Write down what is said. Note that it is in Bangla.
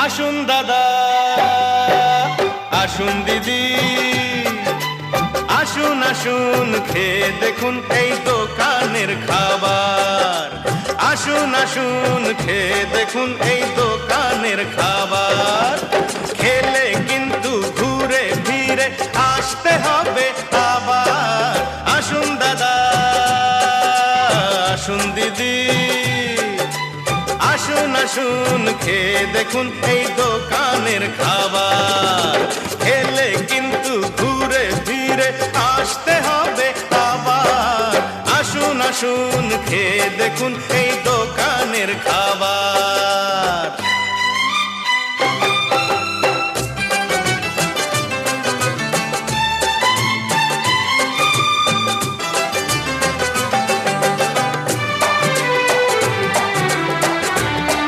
আসুন দাদা, আসুন দিদি, আসুন আসুন খেয়ে দেখুন এই দোকানের খাবার। আসুন আসুন খেয়ে দেখুন এই দোকানের খাবার। খেলে কিন্তু ঘুরে ফিরে আসতে হবে আবার। আসুন দাদা, আসুন দিদি, আসুন আসুন খেয়ে দেখুন এই দোকানের খাবার। খেলে কিন্তু ঘুরে ফিরে আসতে হবে আবার। আসুন আসুন খেয়ে দেখুন এই দোকানের খাবার।